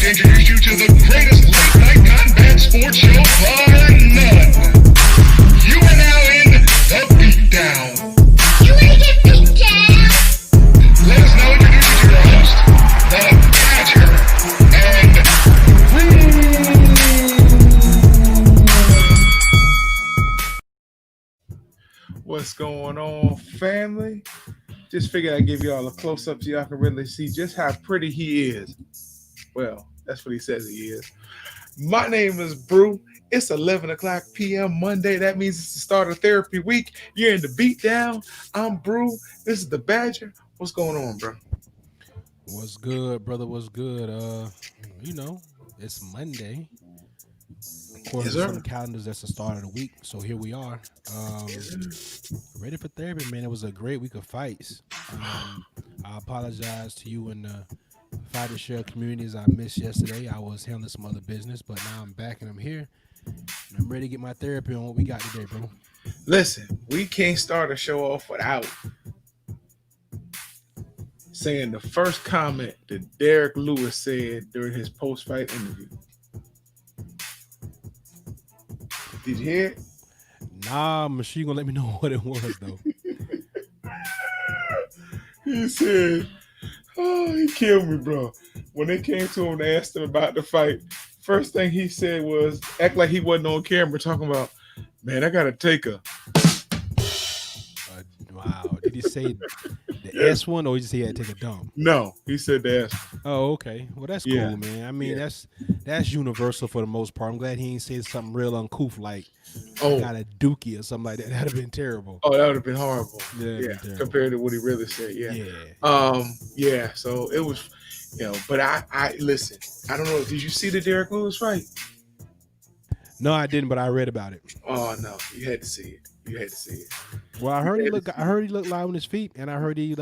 Introduce you to the greatest late night combat sports show bar none. You are now in the Beatdown. You wanna get beat down? Let us now introduce you to your host, the Badger, and What's going on, family? Just figured I'd give y'all a close-up so y'all can really see just how pretty he is. Well, that's what he says he is. My name is Brew. It's 11 o'clock p.m. Monday. That means it's the start of therapy week. You're in the Beatdown. I'm Brew. This is the Badger. What's going on, bro? What's good, brother? What's good? It's Monday. According to some calendars, that's the start of the week. So here we are. Ready for therapy, man. It was a great week of fights. I apologize to you and the fighter share communities I missed yesterday. I was handling some other business, but now I'm back and I'm here. And I'm ready to get my therapy on what we got today, bro. Listen, we can't start a show off without saying the first comment that Derek Lewis said during his post-fight interview. Did you hear it? Nah, Machine gonna let me know what it was, though. He said, oh, he killed me, bro. When they came to him and asked him about the fight, first thing he said was, act like he wasn't on camera talking about, man, I got to take her. Wow. Did he say the S one or did he say he had to take a dump? No, he said the S one. Oh, okay. Well, that's Yeah. cool, man. I mean, that's universal for the most part. I'm glad he ain't said something real uncouth like kind of dookie or something like that. That'd have been terrible. Oh, that would have been horrible. Yeah, compared to what he really said. Yeah. Yeah. So it was, but I listen. I don't know. Did you see the Derek Lewis fight? No, I didn't, but I read about it. Oh no, you had to see it. Well, I heard he looked live on his feet, and I heard his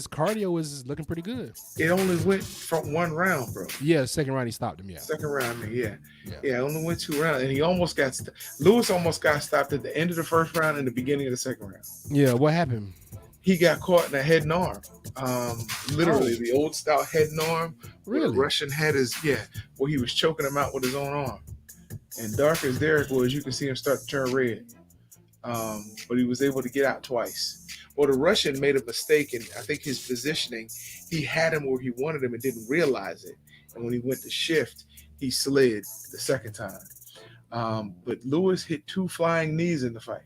cardio is looking pretty good. It only went from one round, bro. Yeah, second round he stopped him. Yeah, second round, yeah. It only went 2 rounds, and he almost got Lewis almost got stopped at the end of the first round and the beginning of the second round. Yeah, what happened? He got caught in a head and arm. Literally the old style head and arm. Really? The Russian had where he was choking him out with his own arm. And dark as Derek was, you can see him start to turn red. But he was able to get out twice. Well, the Russian made a mistake, and I think his positioning, he had him where he wanted him and didn't realize it. And when he went to shift, he slid the second time. But Lewis hit 2 flying knees in the fight.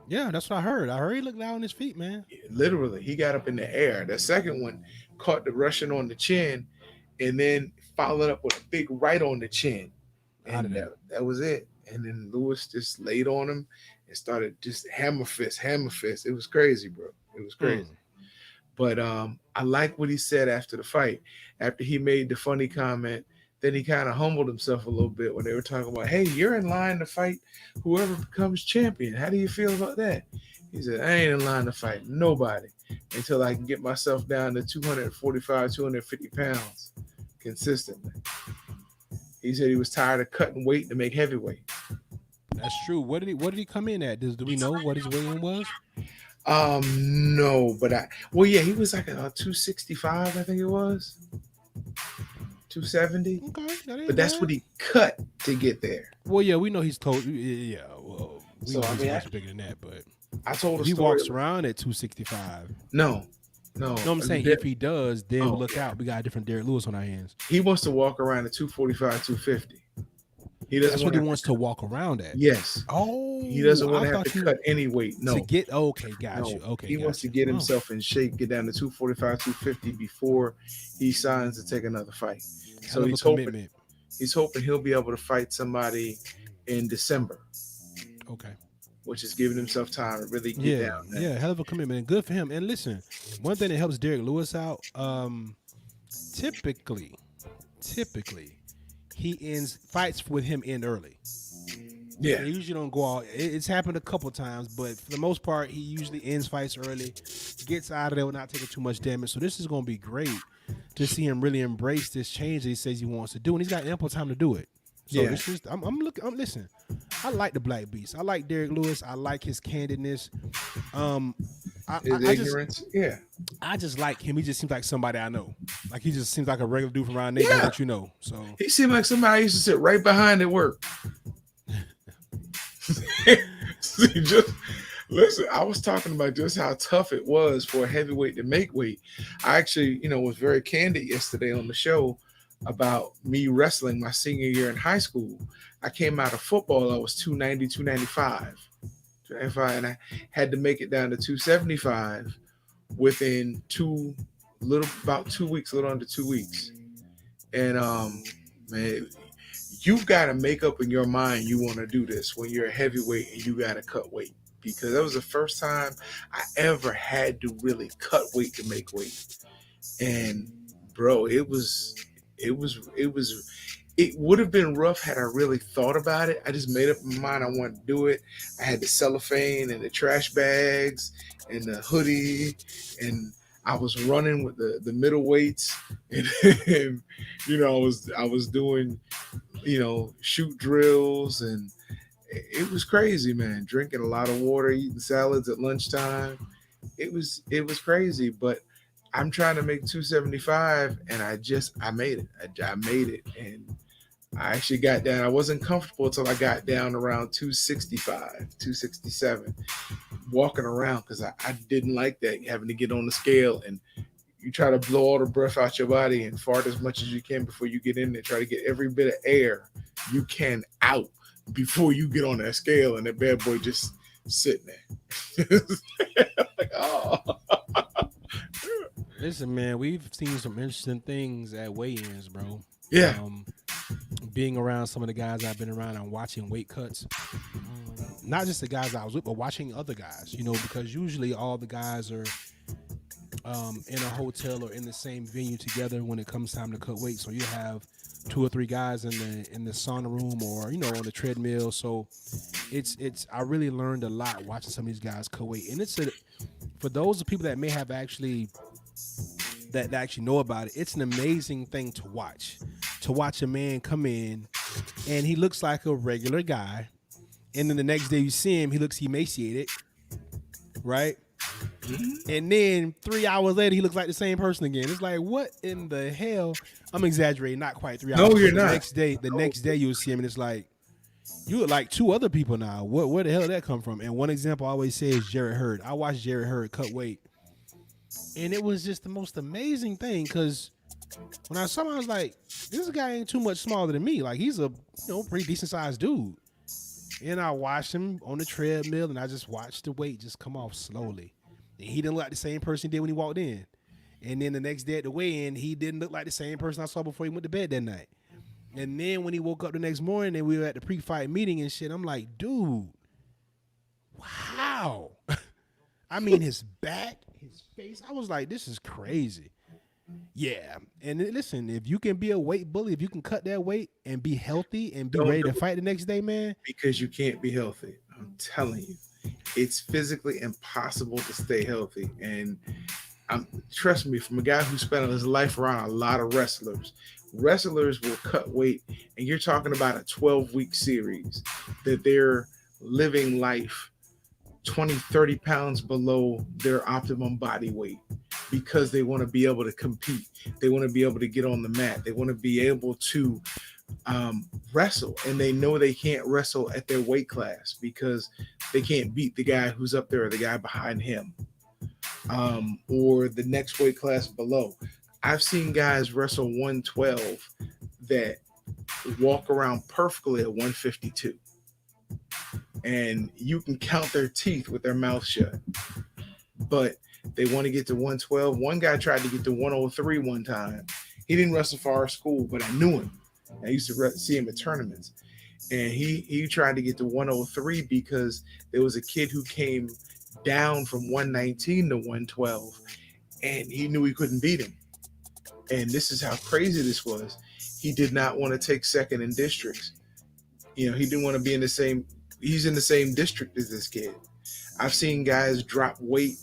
Yeah, that's what I heard. I heard he looked loud on his feet, man. Literally, he got up in the air. The second one caught the Russian on the chin and then followed up with a big right on the chin. And that was it. And then Lewis just laid on him and started just hammer fist. It was crazy, bro. It was crazy. But I like what he said after the fight. After he made the funny comment, then he kind of humbled himself a little bit when they were talking about, hey, you're in line to fight whoever becomes champion. How do you feel about that? He said, I ain't in line to fight nobody until I can get myself down to 245, 250 pounds consistently. He said he was tired of cutting weight to make heavyweight. That's true. What did he come in at? Do we know what his weight in was? No, but he was like a 265, I think it was. 270. Okay, but that's what he cut to get there. Well, yeah, we know he's told. Yeah, well, we know he's much bigger than that, but I told if he walks around at 265. No. No, I'm saying if he does, then look out. We got a different Derek Lewis on our hands. He wants to walk around at 245, 250. He doesn't. That's what he wants to walk around at. Yes. Oh, he doesn't want to have to cut any weight. No. Got you. Okay. He wants to get himself in shape, get down to 245, 250 before he signs to take another fight. So he's hoping he'll be able to fight somebody in December. Okay. Which is giving himself time to really get down there. Yeah, hell of a commitment. And good for him. And listen, one thing that helps Derek Lewis out, typically, he fights with him in early. Yeah, They usually don't go all. It's happened a couple times, but for the most part, he usually ends fights early, gets out of there without taking too much damage. So this is going to be great to see him really embrace this change that he says he wants to do, and he's got ample time to do it. So yeah. this is. I'm looking. I'm listen. I like the Black Beast. I like Derek Lewis. I like his candidness. Um, I, I, His I just ignorance. Yeah, I just like him. He just seems like somebody I know. Like he just seems like a regular dude from around the neighborhood yeah. that you know. So He seemed like somebody I used to sit right behind at work. See, just listen. I was talking about just how tough it was for a heavyweight to make weight. I actually, was very candid yesterday on the show about me wrestling my senior year in high school. I came out of football. I was 290, 295, and I had to make it down to 275 within about 2 weeks, a little under 2 weeks. And man, you've got to make up in your mind you want to do this when you're a heavyweight and you got to cut weight, because that was the first time I ever had to really cut weight to make weight. And bro, it would have been rough had I really thought about it. I just made up my mind I wanted to do it. I had the cellophane and the trash bags and the hoodie, and I was running with the middleweights, and I was doing shoot drills, and it was crazy, man. Drinking a lot of water, eating salads at lunchtime. It was crazy, but I'm trying to make 275, and I made it. I made it, and I actually got down. I wasn't comfortable until I got down around 265, 267, walking around, because I didn't like that, having to get on the scale, and you try to blow all the breath out your body and fart as much as you can before you get in there. Try to get every bit of air you can out before you get on that scale, and that bad boy just sitting there. Like, oh. listen, man, we've seen some interesting things at weigh-ins, bro. Yeah. Being around some of the guys I've been around and watching weight cuts, not just the guys I was with, but watching other guys, because usually all the guys are in a hotel or in the same venue together when it comes time to cut weight. So you have 2 or 3 guys in the sauna room, or on the treadmill. So it's I really learned a lot watching some of these guys cut weight, and for those of people that may have actually know about it, it's an amazing thing to watch a man come in and he looks like a regular guy, and then the next day you see him, he looks emaciated, right? And then 3 hours later, he looks like the same person again. It's like, what in the hell? I'm exaggerating, not quite 3 hours. No, you're not. The next day you'll see him, and it's like, you look like 2 other people now. Where the hell did that come from? And one example I always say is Jarrett Hurd. I watched Jarrett Hurd cut weight, and it was just the most amazing thing, because when I saw him, I was like, this guy ain't too much smaller than me. Like, he's a pretty decent sized dude. And I watched him on the treadmill, and I just watched the weight just come off slowly. And he didn't look like the same person he did when he walked in. And then the next day at the weigh-in, he didn't look like the same person I saw before he went to bed that night. And then when he woke up the next morning and we were at the pre-fight meeting and shit, I'm like, dude, wow. I mean, his back, his face, I was like, this is crazy. Yeah. And listen, if you can be a weight bully, if you can cut that weight and be healthy and be ready to fight the next day, man. Because you can't be healthy. I'm telling you. It's physically impossible to stay healthy. And trust me, from a guy who spent his life around a lot of wrestlers will cut weight, and you're talking about a 12-week series that they're living life 20, 30 pounds below their optimum body weight, because they want to be able to compete. They want to be able to get on the mat. They want to be able to wrestle, and they know they can't wrestle at their weight class because they can't beat the guy who's up there or the guy behind him, or the next weight class below. I've seen guys wrestle 112 that walk around perfectly at 152, and you can count their teeth with their mouth shut, but they want to get to 112. One guy tried to get to 103 one time. He didn't wrestle for our school, but I knew him. I used to see him at tournaments, and he tried to get to 103 because there was a kid who came down from 119 to 112, and he knew he couldn't beat him. And this is how crazy this was. He did not want to take second in districts. He didn't want to be in the same. He's in the same district as this kid. I've seen guys drop weight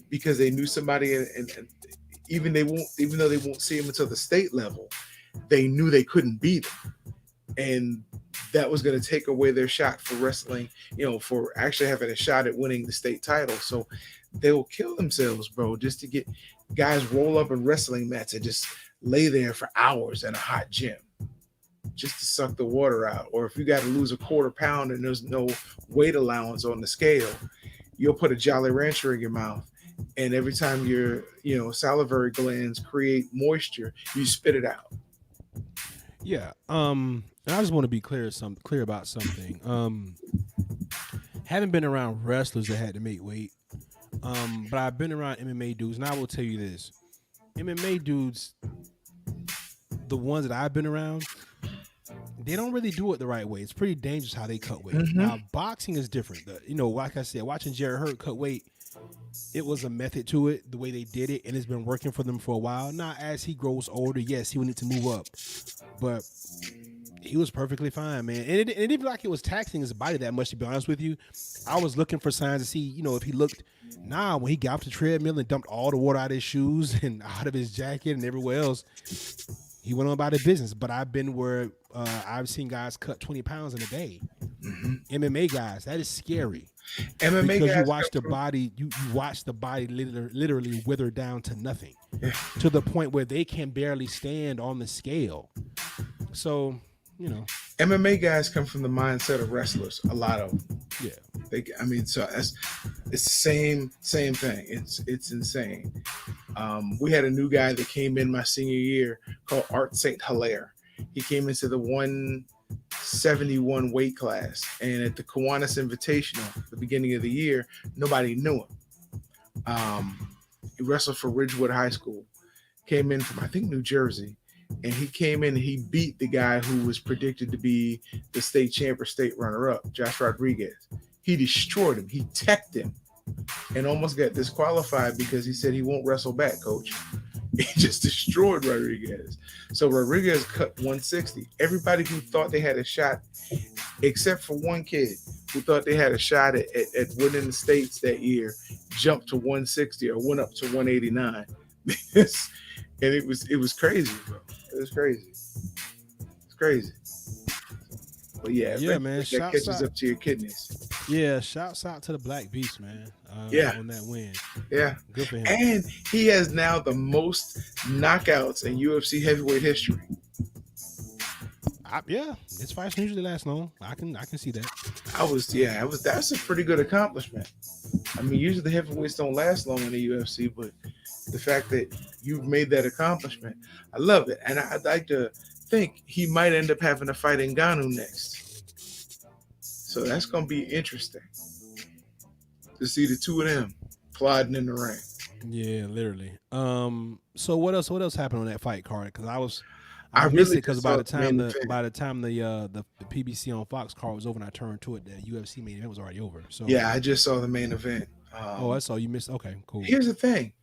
because they knew somebody, and even though they won't see him until the state level, they knew they couldn't beat him, and that was going to take away their shot for wrestling. For actually having a shot at winning the state title. So they will kill themselves, bro, just to get guys roll up in wrestling mats and just lay there for hours in a hot gym just to suck the water out. Or if you got to lose a quarter pound and there's no weight allowance on the scale, you'll put a Jolly Rancher in your mouth, and every time your salivary glands create moisture, you spit it out. Yeah. And I just want to be clear about something. Haven't been around wrestlers that had to make weight. But I've been around MMA dudes, and I will tell you this: MMA dudes, the ones that I've been around, they don't really do it the right way. It's pretty dangerous how they cut weight. Mm-hmm. Now, boxing is different. Like I said, watching Jarrett Hurt cut weight, it was a method to it, the way they did it, and it's been working for them for a while. Now, as he grows older, yes, he will need to move up, but he was perfectly fine, man. And it didn't feel like it was taxing his body that much, to be honest with you. I was looking for signs to see, if he looked. Nah, when he got off the treadmill and dumped all the water out of his shoes and out of his jacket and everywhere else, he went on about his business. But I've been where I've seen guys cut 20 pounds in a day. Mm-hmm. MMA guys, that is scary. MMA because guys you watch the body, you watch the body literally wither down to nothing, to the point where they can barely stand on the scale. So, MMA guys come from the mindset of wrestlers. A lot of them. Yeah. So it's the same thing. It's insane. We had a new guy that came in my senior year called Art St. Hilaire. He came into the 171 weight class, and at the Kiwanis Invitational at the beginning of the year, nobody knew him. He wrestled for Ridgewood High School. Came in from, I think, New Jersey. And he came in and he beat the guy who was predicted to be the state champ or state runner-up, Josh Rodriguez. He destroyed him. He teched him and almost got disqualified because he said he won't wrestle back, coach. He just destroyed Rodriguez. So Rodriguez cut 160. Everybody who thought they had a shot, except for one kid who thought they had a shot at winning the states that year, jumped to 160 or went up to 189. And it was crazy, bro. It was crazy. It's crazy. But yeah, man. That catches up to your kidneys. Yeah, shouts out to the Black Beast, man. On that win. Yeah. Good for him. And he has now the most knockouts in UFC heavyweight history. His fights usually last long. I can see that. That's a pretty good accomplishment. Usually the heavyweights don't last long in the UFC, but the fact that you've made that accomplishment, I love it. And I'd like to think he might end up having a fight in Ngannou next. So that's going to be interesting to see the two of them plodding in the ring. Yeah, literally. So what else happened on that fight card? Because I really missed it because by the time the PBC on Fox card was over and I turned to it, the UFC main event was already over. So yeah, I just saw the main event. That's all you missed. Okay, cool. Here's the thing.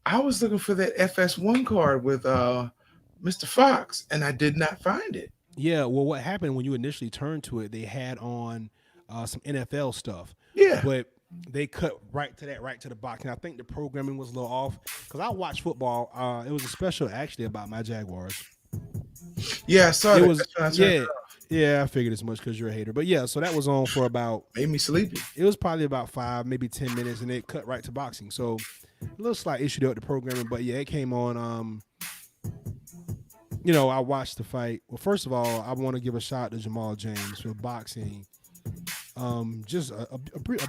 I was looking for that FS1 card with Mr. Fox, and I did not find it. Yeah, well, what happened when you initially turned to it, they had on some NFL stuff. Yeah. But they cut right to the box. And I think the programming was a little off. Because I watched football. It was a special, actually, about my Jaguars. Yeah, I saw it. Yeah, I figured as much because you're a hater. But yeah, so that was on for about... Made me sleepy. It was probably about 5, maybe 10 minutes, and it cut right to boxing. So... a little slight issue there with the programming, but yeah, it came on. I watched the fight. Well, first of all, I want to give a shout out to Jamal James for boxing. Just a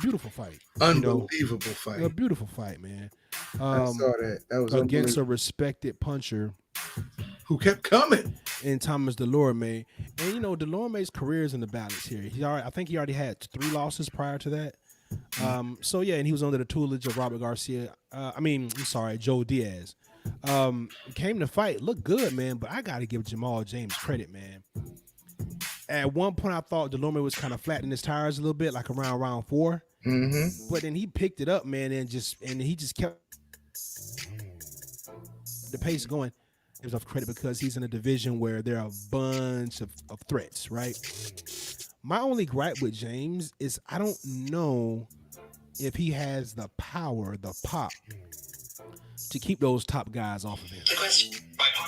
beautiful fight. Unbelievable fight. A beautiful fight, man. I saw that. That was against a respected puncher who kept coming. And Thomas Delorme. And Delorme's career is in the balance here. I think he already had 3 losses prior to that. So yeah, and he was under the tutelage of Robert Garcia. Joe Diaz. Came to fight, looked good, man. But I got to give Jamal James credit, man. At one point, I thought Delorme was kind of flattening his tires a little bit, like around round 4. Mm-hmm. But then he picked it up, man, and he just kept the pace going. It was off credit because he's in a division where there are a bunch of threats, right? My only gripe with James is I don't know if he has the power, the pop to keep those top guys off of him.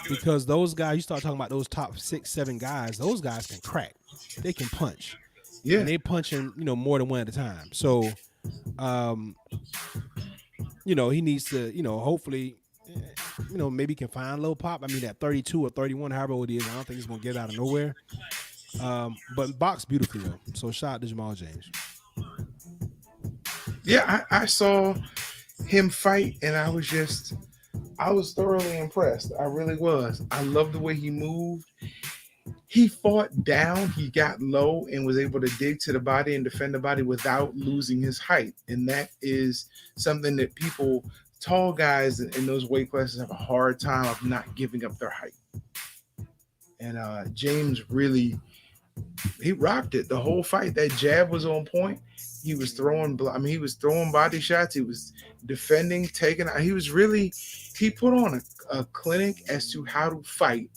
Because those guys, you start talking about those top 6, 7 guys, those guys can crack. They can punch. Yeah. And they punching, more than one at a time. So um, he needs to, hopefully, maybe can find a little pop. I mean, at 32 or 31, however old he is, I don't think he's gonna get out of nowhere. But boxed beautifully though. So shout out to Jamal James. Yeah, I saw him fight, and I was thoroughly impressed. I really was. I love the way he moved. He fought down, he got low, and was able to dig to the body and defend the body without losing his height. And that is something that tall guys in those weight classes have a hard time of not giving up their height. And James really, he rocked it the whole fight. That jab was on point. He was throwing body shots. He was defending, taking out. He put on a clinic as to how to fight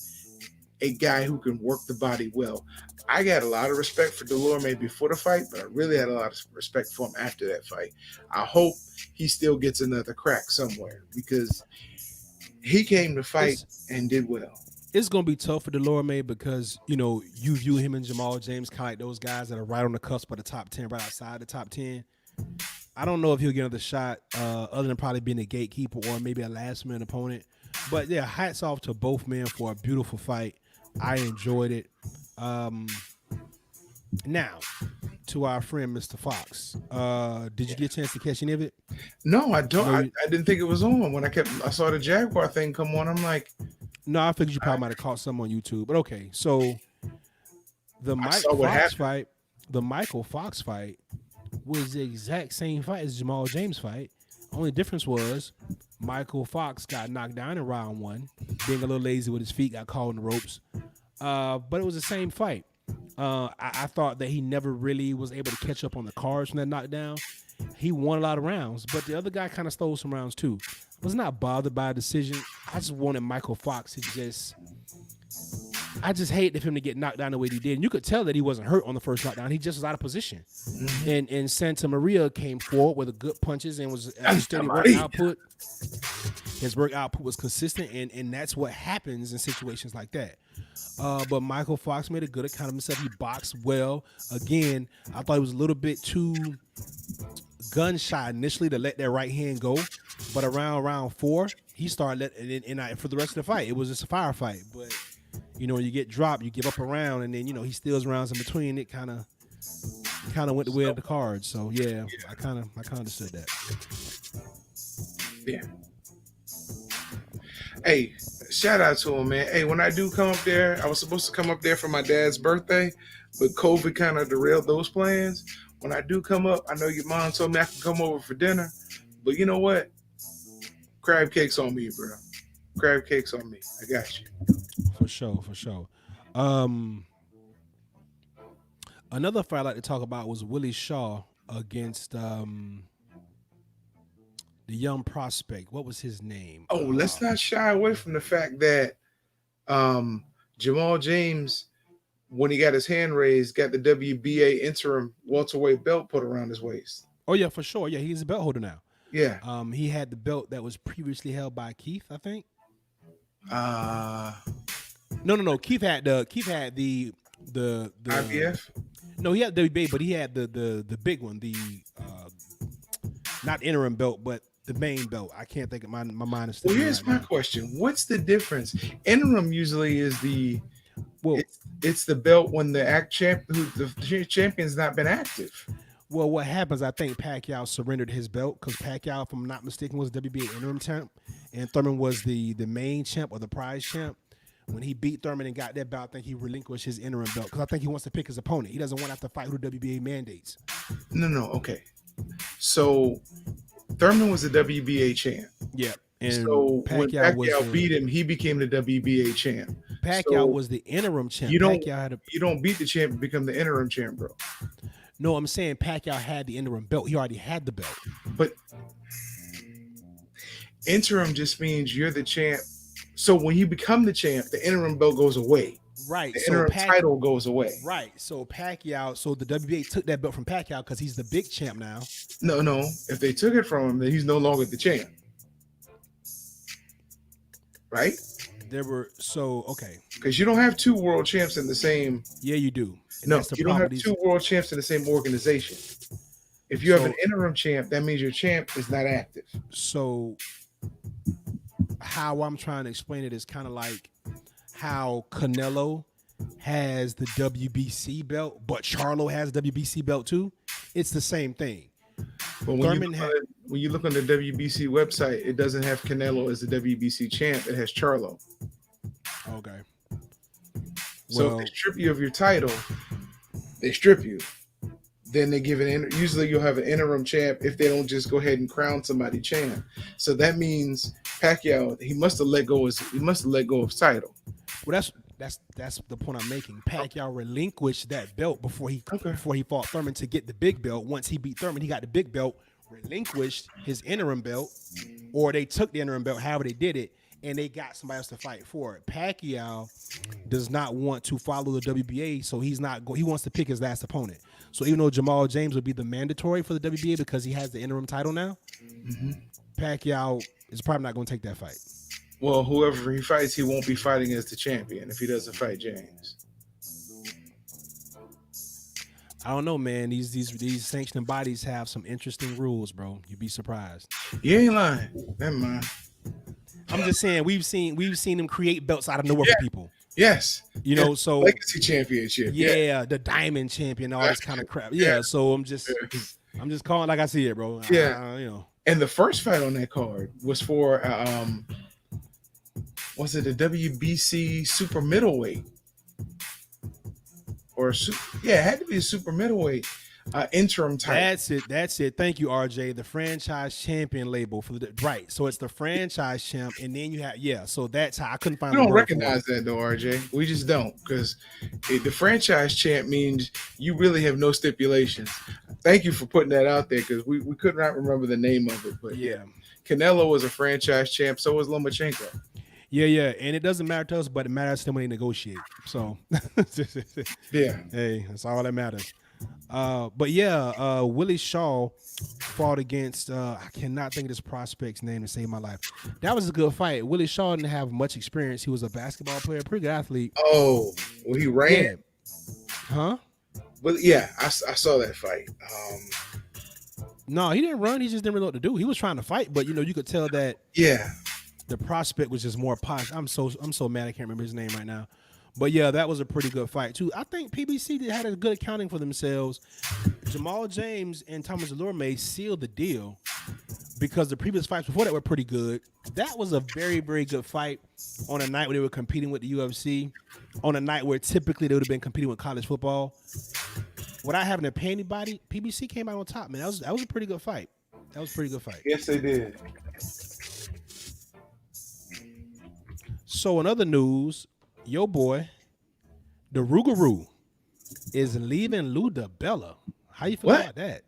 a guy who can work the body well. I got a lot of respect for Delorme before the fight, but I really had a lot of respect for him after that fight. I hope he still gets another crack somewhere because he came to fight and did well. It's gonna be tough for Delorme because you view him and Jamal James kind of like those guys that are right on the cusp of the top 10, right outside the top 10. I don't know if he'll get another shot, other than probably being a gatekeeper or maybe a last minute opponent. But yeah, hats off to both men for a beautiful fight. I enjoyed it. Now, to our friend Mr. Fox, did you get a chance to catch any of it? No, I don't. I didn't think it was on when I saw the Jaguar thing come on. I'm like, no, I figured you probably might have caught some on YouTube. But okay, so the Michael Fox fight was the exact same fight as Jamal James fight. Only difference was Michael Fox got knocked down in round 1, being a little lazy with his feet, got caught in the ropes. But it was the same fight. I thought that he never really was able to catch up on the cards from that knockdown. He won a lot of rounds, but the other guy kind of stole some rounds too. I was not bothered by a decision. I just wanted Michael Fox to I just hated for him to get knocked down the way he did. And you could tell that he wasn't hurt on the first knockdown. He just was out of position. Mm-hmm. And Santa Maria came forward with a good punches and was a steady work output. His work output was consistent, and that's what happens in situations like that. But Michael Fox made a good account of himself. He boxed well. Again, I thought he was a little bit too gun shy initially to let that right hand go. But around round 4, he started and for the rest of the fight, it was just a firefight. But when you get dropped, you give up a round, and then he steals rounds in between. It kind of went the way of the cards. So yeah, I kind of understood that. Yeah. Hey, shout out to him, man. Hey, when I do come up there, I was supposed to come up there for my dad's birthday, but COVID kind of derailed those plans. When I do come up, I know your mom told me I can come over for dinner, but you know what? Crab cakes on me, bro. Crab cakes on me. I got you. For sure. Another fight I'd like to talk about was Willie Shaw against the young prospect. What was his name? Oh, let's not shy away from the fact that Jamal James, when he got his hand raised, got the WBA interim welterweight belt put around his waist. Oh yeah, for sure. Yeah, he's a belt holder now. Yeah. He had the belt that was previously held by Keith, I think. No. Keith had the IBF. No, he had the WBA, but he had the big one, the not interim belt, but the main belt. I can't think of my mind is still. Well, here's my question: what's the difference? Interim usually is it's the belt when the champion's not been active. Well, what happens? I think Pacquiao surrendered his belt because Pacquiao, if I'm not mistaken, was WBA interim champ, and Thurman was the main champ or the prize champ. When he beat Thurman and got that belt, I think he relinquished his interim belt because I think he wants to pick his opponent. He doesn't want to have to fight who the WBA mandates. No. Okay. So Thurman was the WBA champ. Yeah. And so when Pacquiao beat him, he became the WBA champ. Pacquiao was the interim champ. You don't beat the champ and become the interim champ, bro. No, I'm saying Pacquiao had the interim belt. He already had the belt. But interim just means you're the champ. So when you become the champ, the interim belt goes away. Right. The So interim title goes away. Right. So Pacquiao. So the WBA took that belt from Pacquiao because he's the big champ now. No. If they took it from him, then he's no longer the champ. Right? Okay. Because you don't have two world champs in the same. Yeah, you do. And No, you don't have two world champs in the same organization. If you have an interim champ, that means your champ is not active. So how I'm trying to explain it is kind of like how Canelo has the WBC belt, but Charlo has the WBC belt too. It's the same thing. But when you look on the WBC website, it doesn't have Canelo as the WBC champ. It has Charlo. Okay. So if they strip you of your title, they strip you. Then they give usually you'll have an interim champ if they don't just go ahead and crown somebody champ. So that means Pacquiao, he must have let go of his title. Well, that's the point I'm making. Pacquiao relinquished that belt before he fought Thurman to get the big belt. Once he beat Thurman, he got the big belt, relinquished his interim belt, or they took the interim belt, however they did it, and they got somebody else to fight for it. Pacquiao does not want to follow the WBA, so he wants to pick his last opponent. So even though Jamal James would be the mandatory for the WBA because he has the interim title now, Pacquiao is probably not going to take that fight. Well, whoever he fights, he won't be fighting as the champion if he doesn't fight James. I don't know, man. These sanctioning bodies have some interesting rules, bro. You'd be surprised. You ain't lying. Never mind. I'm just saying we've seen them create belts out of nowhere for people. Yes. You know, so legacy championship. Yeah, the diamond champion, all this kind of crap. Yeah, so I'm just calling like I see it, bro. Yeah. You know. And the first fight on that card was for was it the WBC super middleweight? It had to be a super middleweight interim title. That's it. Thank you, RJ. The franchise champion label for the right. So it's the franchise champ, and then you have so that's how I couldn't find. We don't recognize that though, RJ. We just don't, because the franchise champ means you really have no stipulations. Thank you for putting that out there, because we could not remember the name of it, but yeah, Canelo was a franchise champ. So was Lomachenko. Yeah, and it doesn't matter to us, but it matters to them when they negotiate. So, hey, that's all that matters. But Willie Shaw fought against I cannot think of this prospect's name to save my life. That was a good fight. Willie Shaw didn't have much experience. He was a basketball player, pretty good athlete. Oh, well, he ran. Yeah. Huh? But yeah, I saw that fight. No, he didn't run. He just didn't really know what to do. He was trying to fight, but you could tell that. Yeah. The prospect was just more posh. I'm so mad I can't remember his name right now. But yeah, that was a pretty good fight too. I think PBC had a good accounting for themselves. Jamal James and Thomas Delorme sealed the deal because the previous fights before that were pretty good. That was a very, very good fight on a night where they were competing with the UFC, on a night where typically they would have been competing with college football. Without having to pay anybody, PBC came out on top, man. That was a pretty good fight. That was a pretty good fight. Yes, they did. So in other news, your boy, the Rougarou, is leaving Lou DiBella. How you feel about that?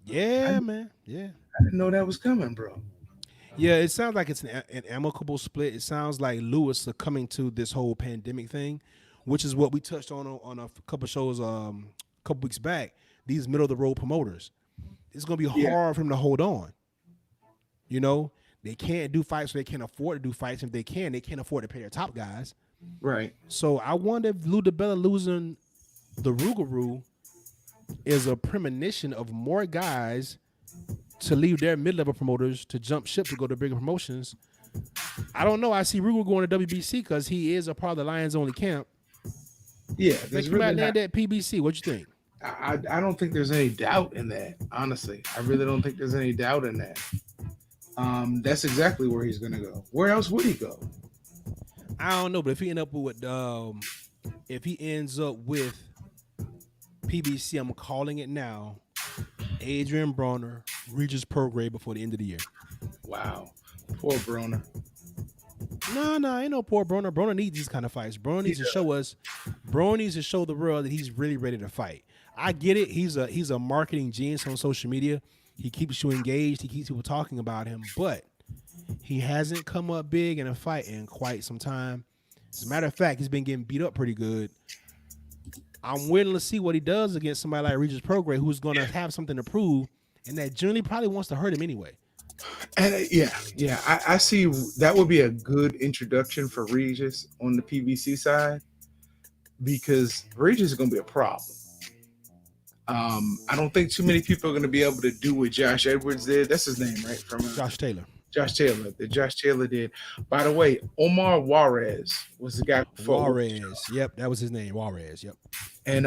Yeah, man. Yeah. I didn't know that was coming, bro. Yeah, it sounds like it's an amicable split. It sounds like Lou is succumbing to this whole pandemic thing, which is what we touched on a couple shows a couple weeks back. These middle of the road promoters. It's going to be hard for them to hold on. They can't do fights, so they can't afford to do fights. If they can't afford to pay their top guys. Right. So I wonder if Lou DiBella losing the Rougarou is a premonition of more guys to leave their mid-level promoters to jump ship to go to bigger promotions. I don't know. I see Rougarou going to WBC because he is a part of the Lions Only camp. Yeah. Think you might land at PBC. What you think? I don't think there's any doubt in that, honestly. I really don't think there's any doubt in that. That's exactly where he's gonna go. Where else would he go? I don't know, but if he ends up with PBC, I'm calling it now. Adrian Broner, Regis Prograde before the end of the year. Wow, poor Broner. No, ain't no poor Broner. Broner needs these kind of fights. Broner needs to show us. Broner needs to show the world that he's really ready to fight. I get it. He's a marketing genius on social media. He keeps you engaged. He keeps people talking about him, but he hasn't come up big in a fight in quite some time. As a matter of fact, he's been getting beat up pretty good. I'm willing to see what he does against somebody like Regis Prograis, who's going to have something to prove, and that generally probably wants to hurt him anyway. And I see that would be a good introduction for Regis on the PBC side because Regis is going to be a problem. I don't think too many people are going to be able to do what Josh Edwards did. That's his name, right? From Josh Taylor. Josh Taylor. That Josh Taylor did. By the way, Omar Juarez was the guy before. Juarez. Yep, that was his name. Juarez. Yep. And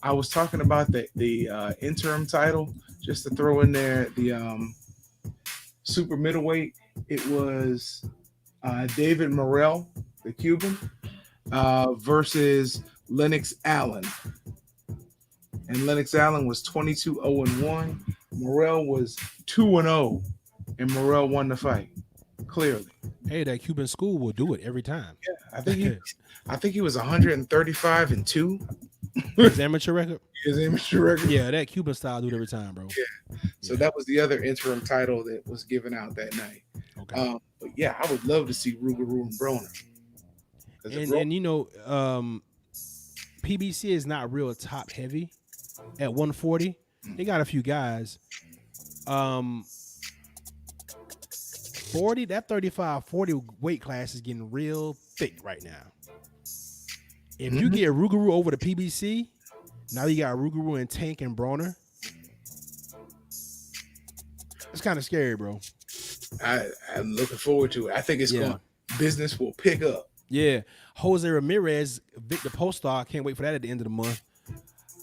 I was talking about the interim title, just to throw in there the super middleweight. It was David Morrell, the Cuban, versus Lennox Allen. And Lennox Allen was 22-0-1. Morrell was 2-0, and Morrell won the fight clearly. Hey, that Cuban school will do it every time. Yeah, I think he was 135-2. His amateur record. His amateur record. Yeah, that Cuban style do it every time, bro. Yeah. So that was the other interim title that was given out that night. Okay. But yeah, I would love to see Rougarou and Broner. And you know, PBC is not real top heavy at 140. They got a few guys. 40, that 35-40 weight class is getting real thick right now. If you get Rougarou over the PBC, now you got Rougarou and Tank and Broner. It's kind of scary, bro. I'm looking forward to it. I think it's going. Business will pick up. Yeah, Jose Ramirez, Victor Postar. Can't wait for that at the end of the month.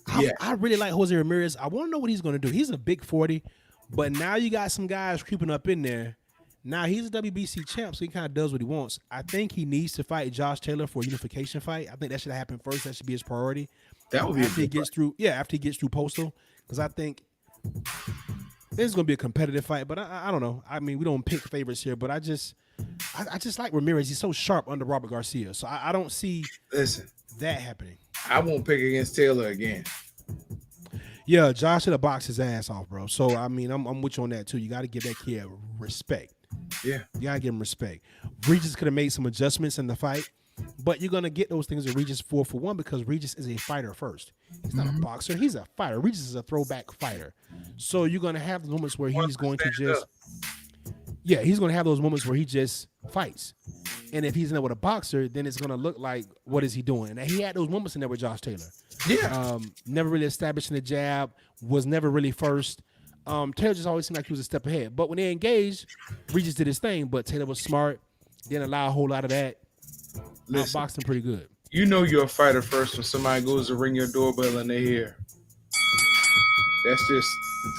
I really like Jose Ramirez. I want to know what he's going to do. He's a big 40, but now you got some guys creeping up in there. Now he's a WBC champ, so he kind of does what he wants. I think he needs to fight Josh Taylor for a unification fight. I think that should happen first. That should be his priority. That would be after he gets through. Yeah, after he gets through Postal, because I think this is going to be a competitive fight. But I don't know. I mean, we don't pick favorites here, but I just like Ramirez. He's so sharp under Robert Garcia, so I don't see that happening. I won't pick against Taylor again. Yeah, Josh should have boxed his ass off, bro. So I mean, I'm with you on that too. You got to give that kid respect. Yeah, you gotta give him respect. Regis could have made some adjustments in the fight, but you're gonna get those things with Regis 4-for-1 because Regis is a fighter first. He's not a boxer; he's a fighter. Regis is a throwback fighter. So you're gonna have the moments where he's going to just, he's gonna have those moments where he just fights. And if he's in there with a boxer, then it's gonna look like, what is he doing? And he had those moments in there with Josh Taylor. Yeah, never really establishing the jab, was never really first. Taylor just always seemed like he was a step ahead. But when they engaged, Regis did his thing. But Taylor was smart, didn't allow a whole lot of that. Outboxed him pretty good. You know you're a fighter first when somebody goes to ring your doorbell and they hear. That's just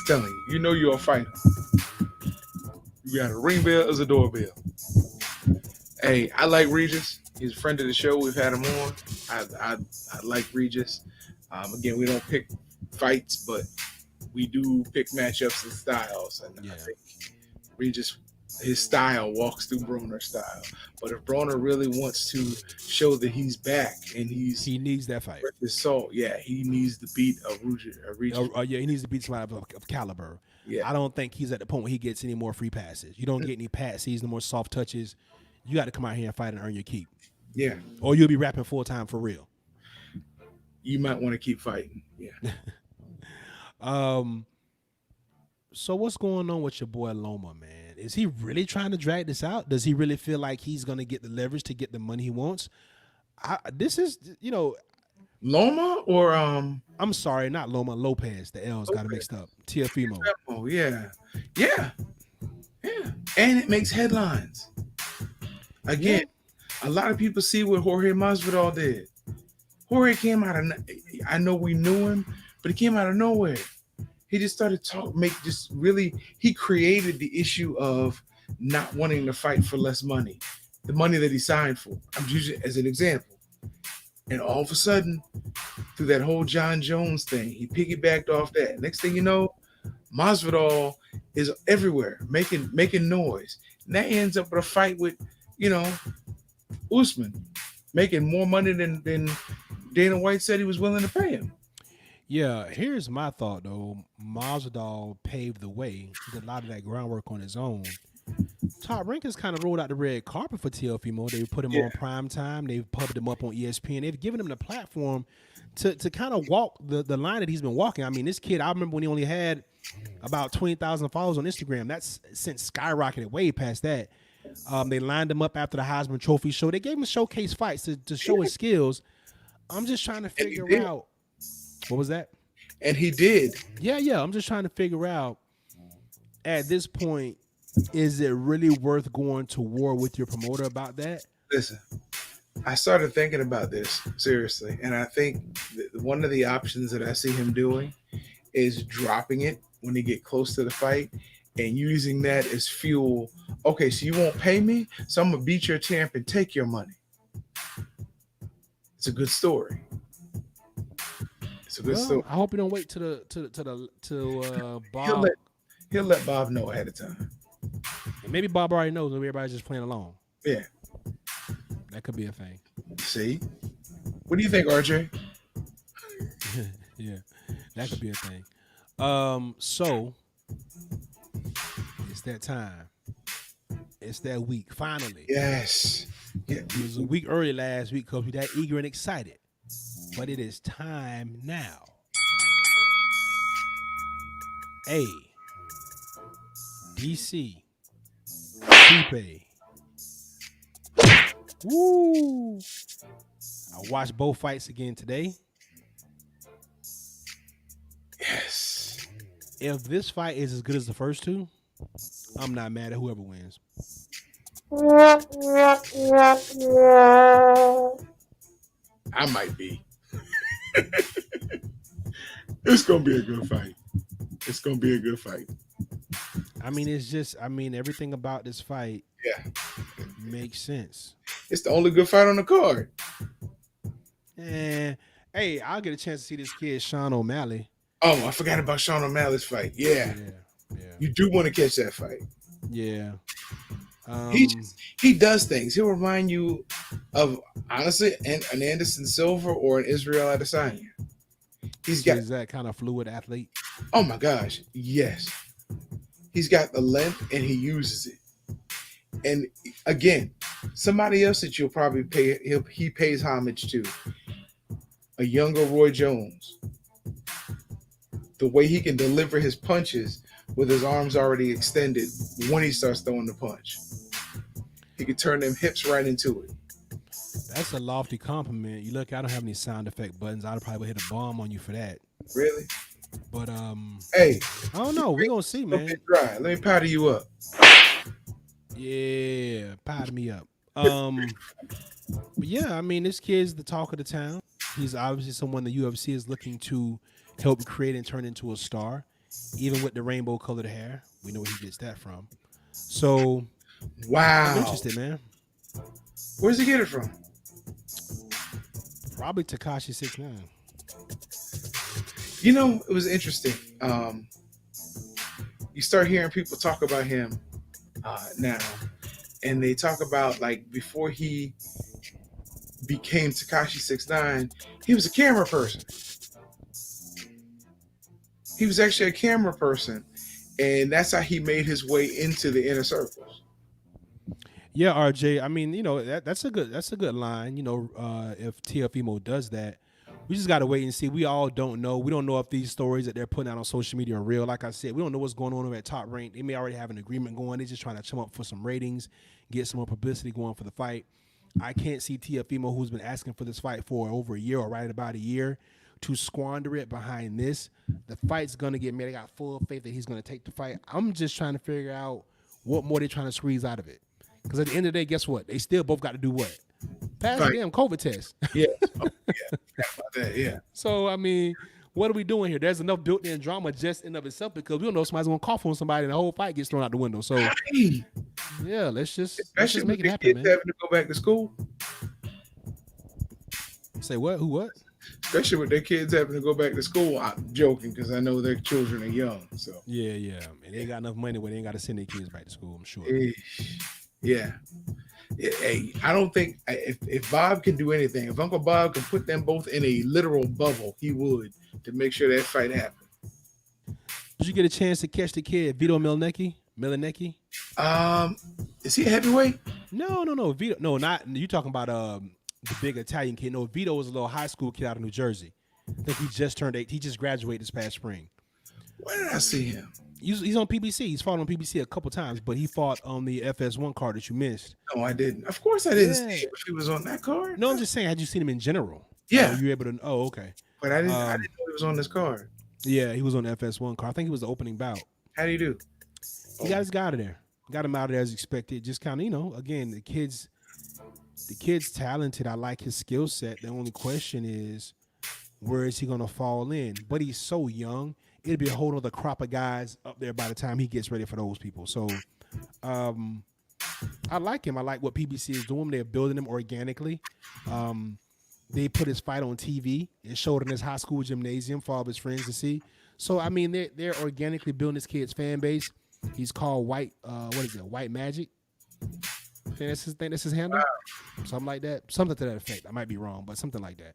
telling you. You know you're a fighter. You got a ring bell as a doorbell. Hey, I like Regis. He's a friend of the show. We've had him on. I like Regis. Again, we don't pick fights, but we do pick matchups and styles, and I think Regis, his style walks through Broner's style. But if Broner really wants to show that he's back and he needs that fight with his soul, he needs to beat a Regis. He needs to beat somebody of caliber. Yeah, I don't think he's at the point where he gets any more free passes. You don't get any patsies, no more soft touches. You got to come out here and fight and earn your keep. Yeah, or you'll be rapping full time for real. You might want to keep fighting. Yeah. So what's going on with your boy Loma, man? Is he really trying to drag this out? Does he really feel like he's gonna get the leverage to get the money he wants? This is, Loma or I'm sorry, not Loma, Lopez. The L's got it mixed up. Teofimo. Oh yeah, and it makes headlines. Again, a lot of people see what Jorge Masvidal did. Jorge came out of, I know we knew him, but he came out of nowhere. He just started he created the issue of not wanting to fight for less money, the money that he signed for. I'm using it as an example. And all of a sudden, through that whole John Jones thing, he piggybacked off that. Next thing you know, Masvidal is everywhere, making noise. And that ends up with a fight with, Usman, making more money than Dana White said he was willing to pay him. Yeah, here's my thought, though. Masvidal paved the way. He did a lot of that groundwork on his own. Top Rank has kind of rolled out the red carpet for Teofimo. They put him Yeah, on prime time. They've pubbed him up on ESPN. They've given him the platform to kind of walk the line that he's been walking. I mean, this kid, I remember when he only had about 20,000 followers on Instagram. That's since skyrocketed way past that. They lined him up after the Heisman Trophy show. They gave him showcase fights to show his skills. I'm just trying to and he figure did. out what was that? And he did. Yeah. I'm just trying to figure out at this point, is it really worth going to war with your promoter about that? Listen, I started thinking about this seriously, and I think one of the options that I see him doing is dropping it when he get close to the fight and using that as fuel. Okay, so you won't pay me, so I'm gonna beat your champ and take your money. It's a good story. It's a good Well, story. I hope you don't wait to He'll Bob. let he'll let Bob know ahead of time. And maybe Bob already knows, and everybody's just playing along. Yeah. That could be a thing. See, what do you think, RJ? Yeah, that could be a thing. So it's that time. It's that week. Finally, Yes. Yeah. it was a week early last week because we that eager and excited. But it is time now. A DC Stipe. Woo! I watched both fights again today. Yes. If this fight is as good as the first two, I'm not mad at whoever wins. I might be. It's gonna be a good fight. It's gonna be a good fight. I mean, it's just, I mean, everything about this fight Yeah. makes sense. It's the only good fight on the card. And hey, I'll get a chance to see this kid, Sean O'Malley. Oh, I forgot about Sean O'Malley's fight. Yeah. Yeah. You do want to catch that fight. Yeah. He does things. He'll remind you of honestly an Anderson Silva or an Israel Adesanya. He's got Is that kind of fluid athlete? oh my gosh, yes. He's got the length and he uses it. And again, somebody else that you'll probably pay he pays homage to. A younger Roy Jones. The way he can deliver his punches with his arms already extended when he starts throwing the punch. He can turn them hips right into it. That's a lofty compliment. You look, I don't have any sound effect buttons. I'd probably hit a bomb on you for that. Really? But Hey, I don't know. We're gonna see, a man. bit dry. Let me powder you up. Yeah, powder me up. But yeah, I mean, this kid's the talk of the town. He's obviously someone the UFC is looking to help create and turn into a star. Even with the rainbow colored hair, we know where he gets that from. So Wow. I'm interested, man. Where's he get it from? Probably Takashi 6ix9ine. You know, it was interesting. You start hearing people talk about him now, and they talk about like before he became Takashi 6ix9ine, he was a camera person. He was actually a camera person, and that's how he made his way into the inner circles. Yeah, RJ. I mean, you know that's a good line. You know, if TFEMO does that, we just gotta wait and see. We all don't know. We don't know if these stories that they're putting out on social media are real. Like I said, we don't know what's going on over at Top Rank. They may already have an agreement going. They're just trying to chum up for some ratings, get some more publicity going for the fight. I can't see TFEMO, who's been asking for this fight for over a year or right about a year, to squander it behind this. The fight's gonna get made. I got full faith that he's gonna take the fight. I'm just trying to figure out what more they're trying to squeeze out of it. Because at the end of the day, guess what? They still both got to do what? Pass the damn COVID test. Yeah. Oh, yeah. So, I mean, what are we doing here? There's enough built-in drama just in of itself because we don't know if somebody's going to cough on somebody and the whole fight gets thrown out the window. So, Hey, yeah, let's just especially make with it the happen, kids man. having to go back to school. Say what? Who what? Especially with their kids having to go back to school. I'm joking because I know their children are young. So Yeah. And they ain't got enough money where they ain't got to send their kids back to school, I'm sure. yeah. Hey, I don't think if Bob can do anything, if Uncle Bob can put them both in a literal bubble, he would to make sure that fight happened. Did you get a chance to catch the kid, Vito Mielnicki? Milanecki. Is he a heavyweight? No. Vito. No, not you talking about the big Italian kid. No, Vito was a little high school kid out of New Jersey. I think he just turned 8. He just graduated this past spring. Where did I see him? He's on PBC. He's fought on PBC a couple times, but he fought on the FS1 card that you missed. No, I didn't. Of course, I didn't Yeah. see him if he was on that card. No, I'm just saying. Had you seen him in general? Yeah. Were you able to? Oh, okay. But I didn't know he was on this card. Yeah, he was on the FS1 card. I think he was the opening bout. How do you do? He got his guy out of there. Got him out of there as expected. Just kind of, again, the kid's talented. I like his skill set. The only question is, where is he going to fall in? But he's so young. It'll be a whole other crop of guys up there by the time he gets ready for those people. So I like him. I like what PBC is doing. They're building him organically. They put his fight on TV and showed it in his high school gymnasium for all of his friends to see. So, I mean, they're organically building this kid's fan base. He's called White Magic. I think that's his handle. Wow. Something like that. Something to that effect. I might be wrong, but something like that.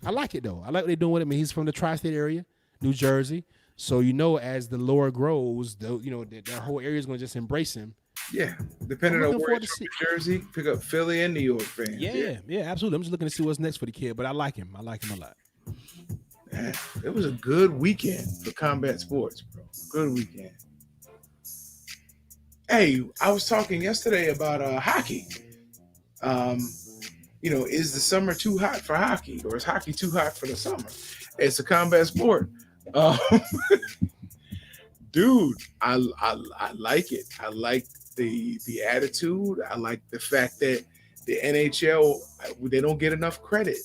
I like it, though. I like what they're doing with him. He's from the tri-state area, New Jersey. So, as the lore grows, that whole area is going to just embrace him. Yeah. Depending on where he's from, New Jersey, pick up Philly and New York fans. Yeah, absolutely. I'm just looking to see what's next for the kid, but I like him. I like him a lot. Man, it was a good weekend for combat sports, bro. Good weekend. Hey, I was talking yesterday about hockey. Is the summer too hot for hockey, or is hockey too hot for the summer? It's a combat sport. Dude, I like it. I like the attitude. I like the fact that the NHL, they don't get enough credit.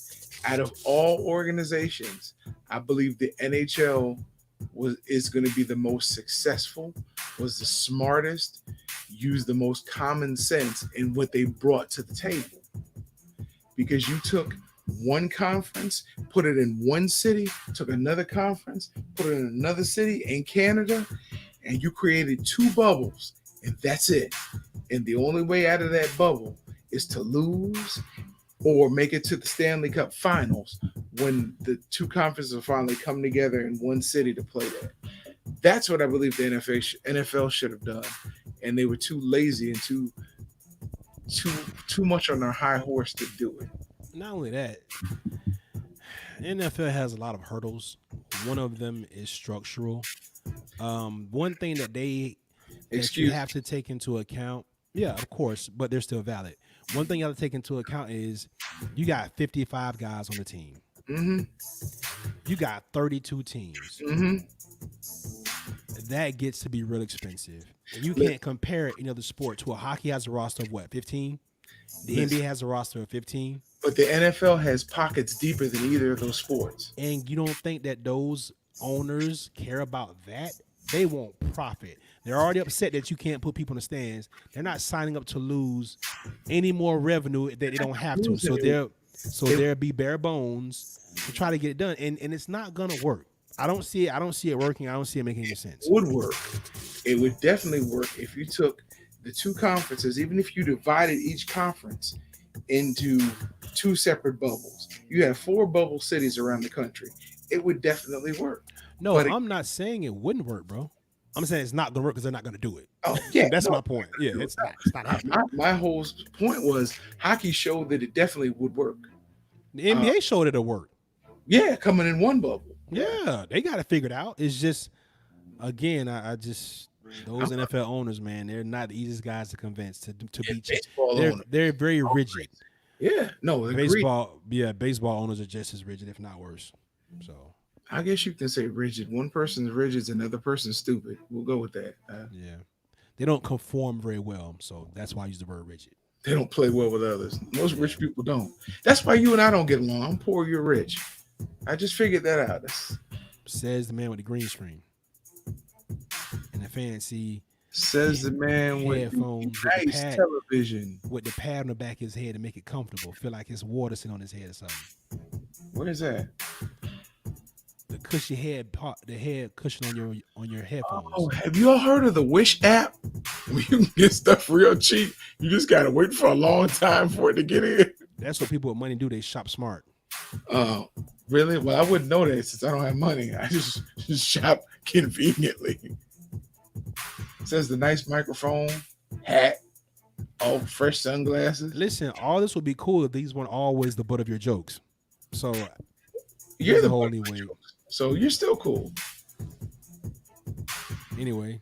Out of all organizations, I believe the NHL is going to be the most successful, was the smartest, used the most common sense in what they brought to the table. Because you took one conference, put it in one city, took another conference, put it in another city in Canada, and you created 2 bubbles, and that's it. And the only way out of that bubble is to lose or make it to the Stanley Cup Finals when the 2 conferences will finally come together in one city to play that. That's what I believe the NFL should have done, and they were too lazy and too much on their high horse to do it. Not only that, NFL has a lot of hurdles. One of them is structural. One thing that you have to take into account, yeah, of course, but they're still valid. One thing you have to take into account is you got 55 guys on the team. Mm-hmm. You got 32 teams. Mm-hmm. That gets to be real expensive. And you can't compare it in other sport to hockey has a roster of what, 15? The NBA has a roster of 15. But the NFL has pockets deeper than either of those sports. And you don't think that those owners care about that? They want profit. They're already upset that you can't put people in the stands. They're not signing up to lose any more revenue that they don't have to. So there'll be bare bones to try to get it done. And it's not gonna work. I don't see it working. I don't see it making any sense. It would work. It would definitely work if you took the 2 conferences, even if you divided each conference into 2 separate bubbles. You have 4 bubble cities around the country. It would definitely work. No, I'm not saying it wouldn't work, bro. I'm saying it's not gonna work because they're not gonna do it. Oh, yeah, that's my point. Yeah, it's not happening. My whole point was hockey showed that it definitely would work. The NBA showed it'll work. Yeah, coming in one bubble. Yeah, they got it figured out. It's just, again, those NFL owners, man, they're not the easiest guys to convince to beat you. They're very rigid. Yeah, no, baseball owners are just as rigid, if not worse. So I guess you can say rigid. One person's rigid, another person's stupid. We'll go with that. Yeah, they don't conform very well, so that's why I use the word rigid. They don't play well with others. Most rich people don't. That's why you and I don't get along. I'm poor, you're rich. I just figured that out. Says the man with the green screen and the fancy. Says the man with headphones, nice television, with the pad on the back of his head to make it comfortable. Feel like it's water sitting on his head or something. What is that? The cushy head part, the head cushion on your headphones. Oh, have you all heard of the Wish app? Where you can get stuff real cheap. You just gotta wait for a long time for it to get in. That's what people with money do. They shop smart. Oh, really? Well, I wouldn't know that since I don't have money. I just shop conveniently. Says the nice microphone, hat, all fresh sunglasses. Listen, all this would be cool if these weren't always the butt of your jokes. So You're there's the a whole butt new of my way. jokes, so you're still cool. Anyway,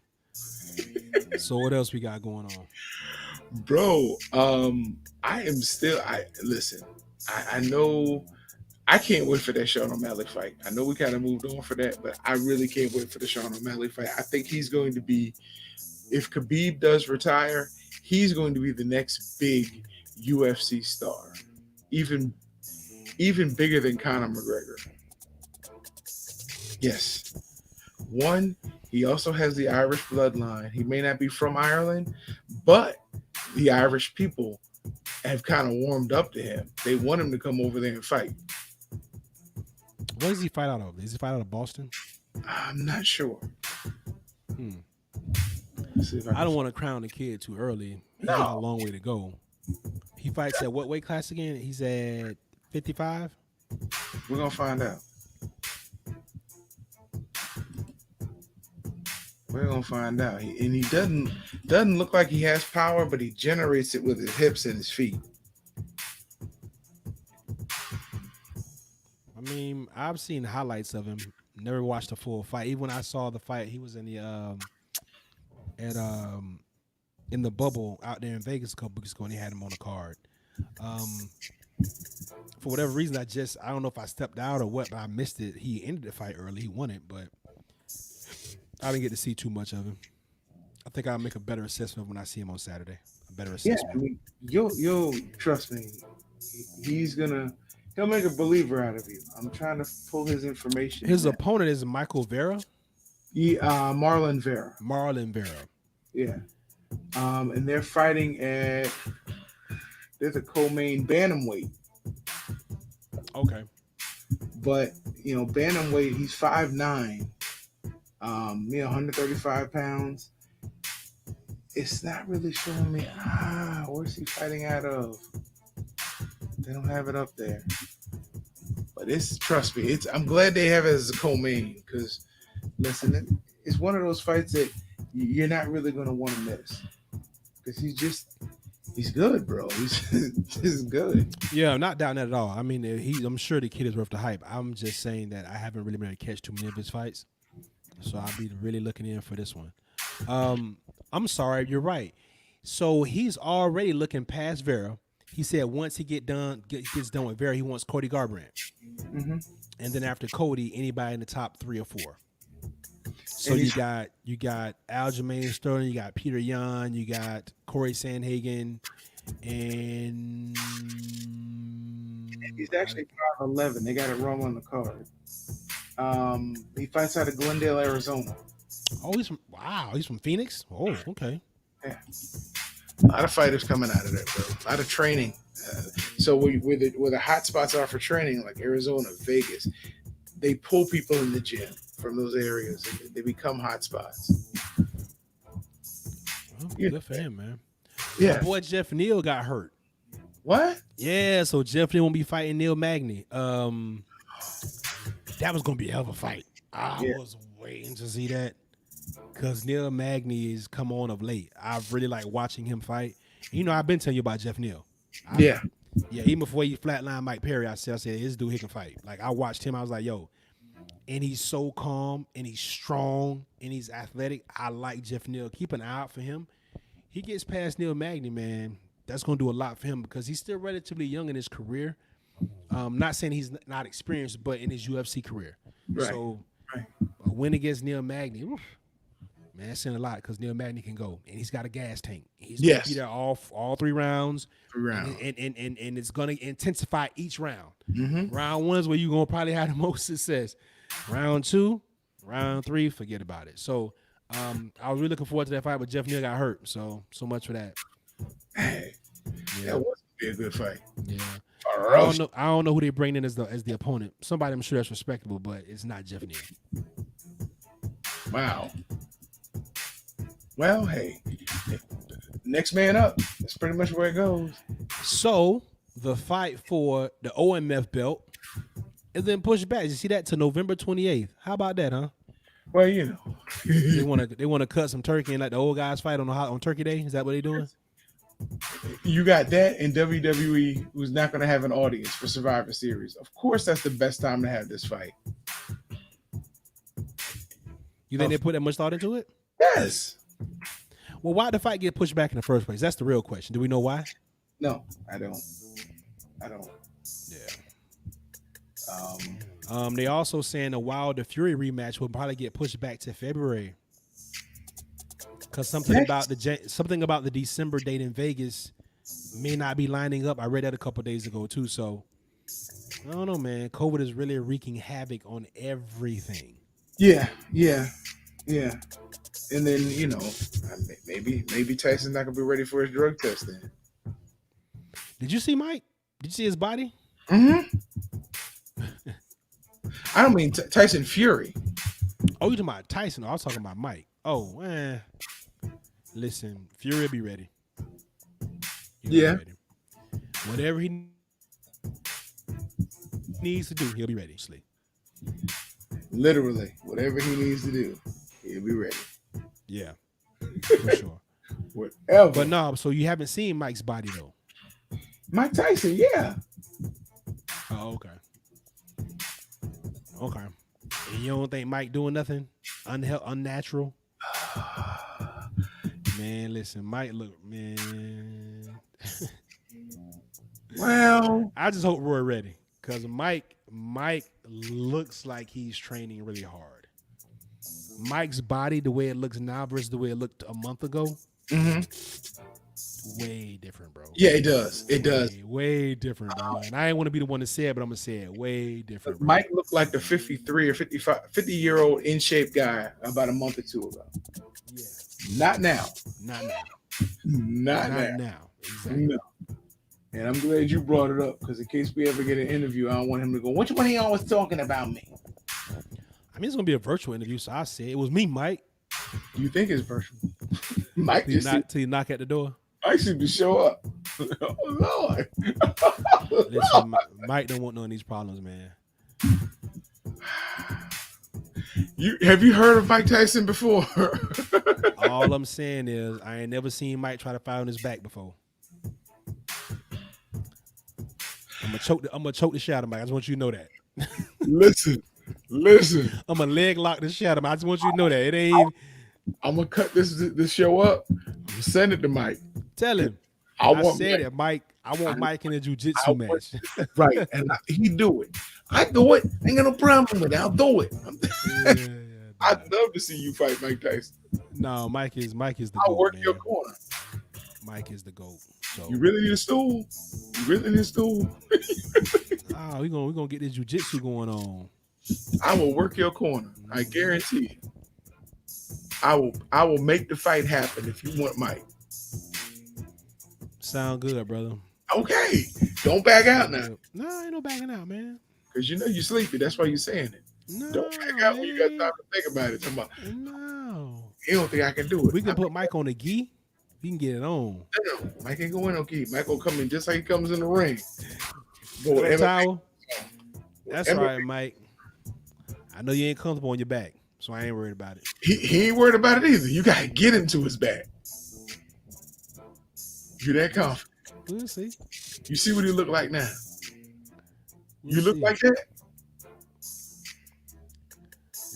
so what else we got going on? Bro, I am still. I listen. I know. I can't wait for that Sean O'Malley fight. I know we kind of moved on for that, but I really can't wait for the Sean O'Malley fight. I think he's going to be, if Khabib does retire, he's going to be the next big UFC star, even bigger than Conor McGregor. Yes. One, he also has the Irish bloodline. He may not be from Ireland, but the Irish people have kind of warmed up to him. They want him to come over there and fight. Where does he fight out of? Does he fight out of Boston? I'm not sure. Let's see if I don't want to crown the kid too early. He got a long way to go. He fights at what weight class again? He's at 55? We're going to find out. We're going to find out. And he doesn't look like he has power, but he generates it with his hips and his feet. I mean, I've seen highlights of him. Never watched a full fight. Even when I saw the fight, he was in the in the bubble out there in Vegas a couple weeks ago, and he had him on the card. For whatever reason, I don't know if I stepped out or what, but I missed it. He ended the fight early. He won it, but I didn't get to see too much of him. I think I'll make a better assessment when I see him on Saturday. A better assessment. Yeah, I mean, you'll trust me. He'll make a believer out of you. I'm trying to pull his information. His opponent is Michael Vera. Marlon Vera. Marlon Vera. Yeah. And they're fighting at there's a co-main bantamweight. Okay. But bantamweight, he's 5'9", 135 pounds. It's not really showing me where's he fighting out of? They don't have it up there. But trust me, I'm glad they have it as a co-main, because listen, it's one of those fights that you're not really going to want to miss, because he's good, bro. He's good. Yeah, I'm not doubting that at all. I mean, I'm sure the kid is worth the hype. I'm just saying that I haven't really been able to catch too many of his fights, so I'll be really looking in for this one. I'm sorry, you're right. So he's already looking past Vera. He said once he gets done with Vera, he wants Cody Garbrandt. Mm-hmm. And then after Cody, anybody in the top 3 or 4. So you got Aljamain Sterling, you got Peter Yan, you got Corey Sandhagen, and he's actually 5'11". They got it wrong on the card. He fights out of Glendale, Arizona. Oh, he's from Phoenix? Oh, okay. Yeah. A lot of fighters coming out of there, bro. A lot of training. So where the hot spots are for training, like Arizona, Vegas, they pull people in the gym from those areas, and they become hot spots. Well, good for him, man. Yeah. My boy Jeff Neal got hurt. What? Yeah, so Jeff Neal won't be fighting Neil Magny. That was gonna be a hell of a fight. I was waiting to see that, because Neil Magny has come on of late. I've really liked watching him fight. I've been telling you about Jeff Neal. Yeah, even before he flatlined Mike Perry, I said this dude, he can fight. Like, I watched him, I was like, yo, and he's so calm, and he's strong, and he's athletic. I like Jeff Neal. Keep an eye out for him. He gets past Neil Magny, man, that's going to do a lot for him, because he's still relatively young in his career. Not saying he's not experienced, but in his UFC career. Right. So a win against Neil Magny, oof, man, that's saying a lot, because Neil Magny can go, and he's got a gas tank. He's going to be there all 3 rounds. 3 rounds. And it's going to intensify each round. Mm-hmm. Round 1 is where you're going to probably have the most success. Round 2, round 3, forget about it. So I was really looking forward to that fight, but Jeff Neal got hurt. So much for that. Hey, that was going to be a good fight. Yeah. I don't know who they bring in as the opponent. Somebody I'm sure that's respectable, but it's not Jeff Neal. Wow. Well, hey, next man up. That's pretty much where it goes. So the fight for the OMF belt is then pushed back. You see that to November 28th. How about that, huh? Well, They want to cut some turkey and let the old guys fight on Turkey Day. Is that what they doing? You got that, and WWE was not going to have an audience for Survivor Series. Of course, that's the best time to have this fight. You think they put that much thought into it? Yes. Well, why did the fight get pushed back in the first place? That's the real question. Do we know why? No, I don't. Yeah. Um, They also saying the Wilder Fury rematch will probably get pushed back to February because something about the December date in Vegas may not be lining up. I read that a couple days ago too. So I don't know, man. COVID is really wreaking havoc on everything. Yeah. And then maybe Tyson's not gonna be ready for his drug test then. Did you see Mike? Did you see his body? Mm-hmm. I don't mean Tyson Fury. Oh, you talking about Tyson? I was talking about Mike. Oh, listen, Fury will be ready. He'll be ready. Whatever he needs to do, he'll be ready. Literally, whatever he needs to do, he'll be ready. Yeah, for sure. Whatever. But no, so you haven't seen Mike's body though. Mike Tyson, yeah. Oh, okay. Okay. And you don't think Mike doing nothing unnatural? Man, listen, Mike man. Well, I just hope Roy ready. Because Mike looks like he's training really hard. Mike's body, the way it looks now versus the way it looked a month ago, way different, bro. Yeah, it does. It does. Way different, bro. And I ain't want to be the one to say it, but I'm going to say it. Way different, bro. Mike looked like the 53 or 50-year-old in shape guy about a month or two ago. Yeah. Not now. Not now. Not now. Exactly. No. And I'm glad you brought it up because in case we ever get an interview, I don't want him to go, which one he always talking about me? I mean, it's going to be a virtual interview, so I said it was me, Mike. You think it's virtual? Mike till you knock at the door. I should be show up. Oh, Lord. Listen, Mike don't want none of these problems, man. Have you heard of Mike Tyson before? All I'm saying is I ain't never seen Mike try to fight on his back before. I'm gonna choke the shit out of Mike. I just want you to know that. Listen. I'm gonna leg lock the shit out of Mike. I just want you to know that. It ain't. I'm gonna cut this show up. Send it to Mike. Tell him. I said it, Mike. I want Mike in a jiu-jitsu match. Right, and he do it. I do it. Ain't got no problem with it. I'll do it. I'd love to see you fight Mike Tyson. No, Mike is the I'll GOAT, work man. your corner. Mike is the GOAT. So you really need a stool? Oh, we gonna get this jiu-jitsu going on. I will work your corner. I guarantee you. I will make the fight happen if you want Mike. Sound good, brother. Okay. Don't back out now. No, ain't no backing out, man. Because you know you're sleepy. That's why you're saying it. No, Don't back out when you got time to think about it. No. You don't think I can do it. We can put Mike on the gi. We can get it on. No, Mike ain't going on key. Mike will come in just like he comes in the ring. Towel. That's all right, Mike. I know you ain't comfortable on your back, so I ain't worried about it. He ain't worried about it either. You got to get into his back. You that confident. We'll see. You see what he look like now? You look like that?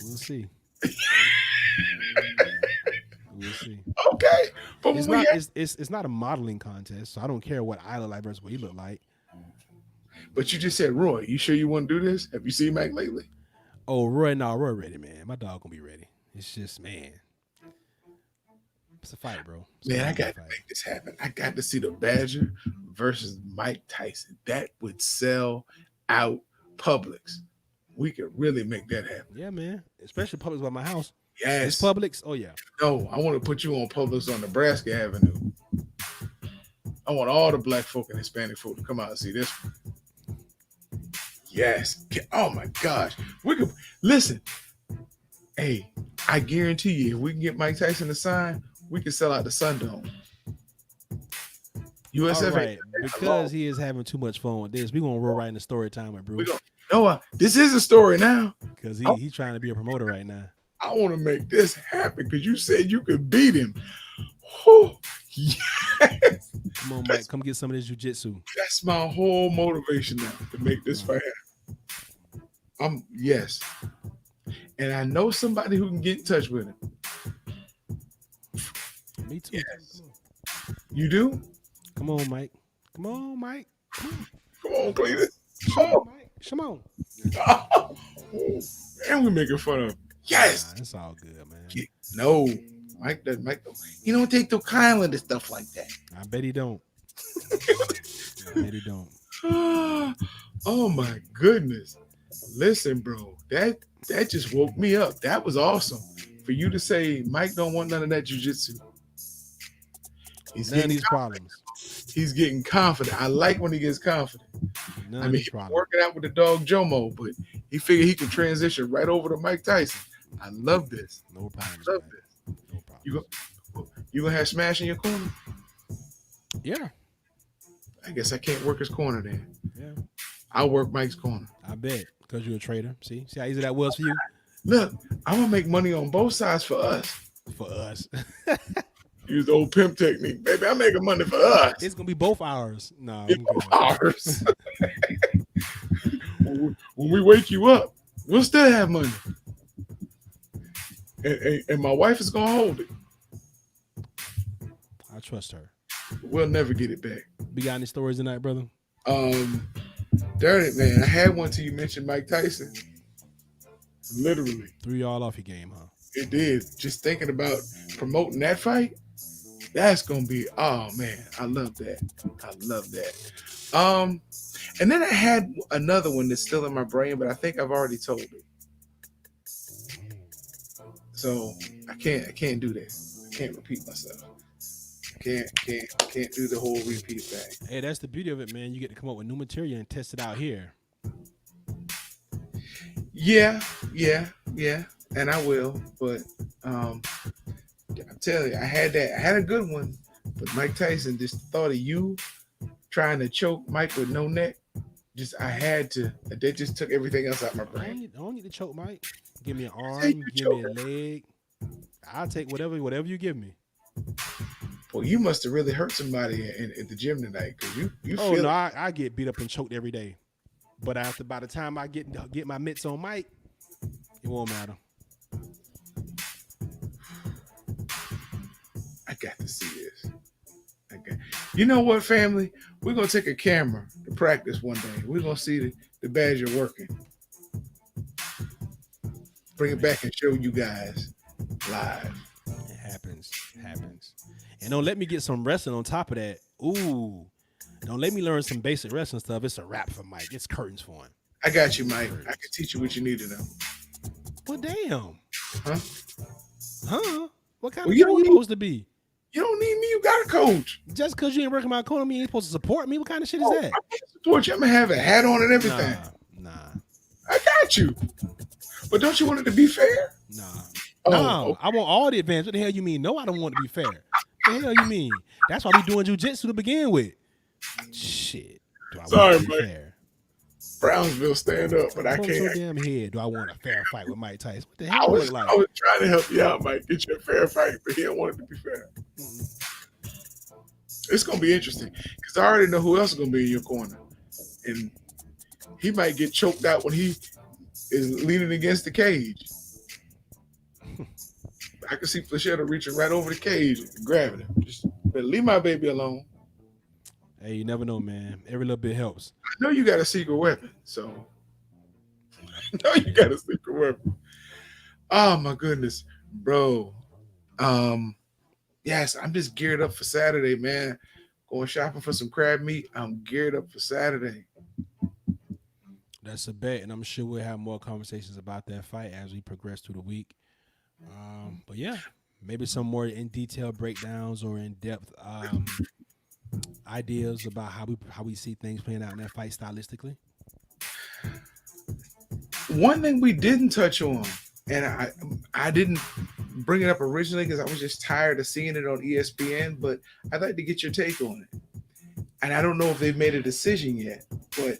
We'll see. We'll see. Okay. But it's not a modeling contest, so I don't care what I look like versus what he look like. But you just said, Roy, you sure you want to do this? Have you seen Mike lately? Oh, Roy ready, man. My dog gonna be ready. It's just, man. It's a fight, bro. I got to make this happen. I got to see the Badger versus Mike Tyson. That would sell out Publix. We could really make that happen. Yeah, man. Especially Publix by my house. Yes. It's Publix? Oh, yeah. No, I want to put you on Publix on Nebraska Avenue. I want all the black folk and Hispanic folk to come out and see this one. Yes. Oh, my gosh. We could listen. Hey, I guarantee you, if we can get Mike Tyson to sign, we can sell out the Sundome. USF. All right. Because he is having too much fun with this, we're going to roll right into story time with Bruce. This is a story now. Because he's trying to be a promoter right now. I want to make this happen because you said you could beat him. Whew, yes. Come on, Mike. Come get some of this jujitsu. That's my whole motivation now to make this fight happen. Yes. And I know somebody who can get in touch with him. Me too. Yes. You do? Come on, Mike. Come on, Mike. Come on, Cleveland. Come on, Mike. Come on. And we're making fun of him. Yes. Nah, it's all good, man. No. Mike doesn't. He don't take no kindly to stuff like that. I bet he don't. I bet he don't. Oh my goodness. Listen, bro. That just woke me up. That was awesome. For you to say Mike don't want none of that jiu-jitsu. None of these problems. He's getting confident. I like when he gets confident. None of these he's problems. working out with the dog Jomo, but he figured he can transition right over to Mike Tyson. I love this. No problems. I love man. this. No problems. You gonna have Smash in your corner? Yeah. I guess I can't work his corner then. Yeah. I'll work Mike's corner. I bet. Because you're a trader. See how easy that was for you? Look, I'm gonna make money on both sides for us. For us. Use the old pimp technique, baby. I'm making money for us. It's gonna be both ours. No, It's both ours. When we wake you up, we'll still have money. And my wife is gonna hold it. I trust her. We'll never get it back. We got any stories tonight, brother? Darn it, man. I had one till you mentioned Mike Tyson. Literally. Threw y'all off your game, huh? It did. Just thinking about promoting that fight, that's gonna be, oh man, I love that. I love that. And then I had another one that's still in my brain, but I think I've already told it. So I can't do that. I can't repeat myself. Can't do the whole repeat thing. Hey, that's the beauty of it, man. You get to come up with new material and test it out here. Yeah, and I will. But I'm telling you, I had a good one. But Mike Tyson, just thought of you trying to choke Mike with no neck. I had to. That just took everything else out of my brain. I don't need to choke Mike. Give me an arm, give me a leg. I'll take whatever you give me. Well, you must have really hurt somebody at the gym tonight, because you Oh feel. no, I get beat up and choked every day. But by the time I get my mitts on Mike, it won't matter. I got to see this. Okay. You know what, family? We're gonna take a camera to practice one day. We're gonna see the Badger working. Bring it back and show you guys live. It happens. And don't let me get some wrestling on top of that. Ooh. Don't let me learn some basic wrestling stuff. It's a wrap for Mike. It's curtains for him. I got you, Mike. I can teach you what you need to know. Well, damn. Huh? What kind Well, of you guy don't you need- supposed to be? You don't need me. You got a coach. Just because you ain't working my corner, you ain't supposed to support me? What kind of shit is Oh, that? I'm gonna support you. I'm gonna have a hat on and everything. Nah. I got you. But don't you want it to be fair? Nah. Oh, No, okay. I want all the advantage. What the hell you mean? No, I don't want to be fair. What the hell you mean? That's why we doing jujitsu to begin with. Shit. Do I Sorry, want to be Mike. fair? Brownsville, stand up, but I Hold your can't. damn head. Do I want a fair fight with Mike Tyson? What the I hell do I was look like? trying to help you out, Mike. Get you a fair fight, but he don't want it to be fair. It's gonna be interesting because I already know who else is gonna be in your corner, and he might get choked out when he is leaning against the cage. I can see Flechetta reaching right over the cage and grabbing him. Just better leave my baby alone. Hey, you never know, man. Every little bit helps. I know you got a secret weapon, so I know you got a secret weapon. Oh my goodness, bro. Yes, I'm just geared up for Saturday, man. Going shopping for some crab meat. I'm geared up for Saturday. That's a bet, and I'm sure we'll have more conversations about that fight as we progress through the week. But yeah, maybe some more in detail breakdowns or in depth ideas about how we see things playing out in that fight stylistically. One thing we didn't touch on, and I didn't bring it up originally because I was just tired of seeing it on ESPN, but I'd like to get your take on it. And I don't know if they've made a decision yet, but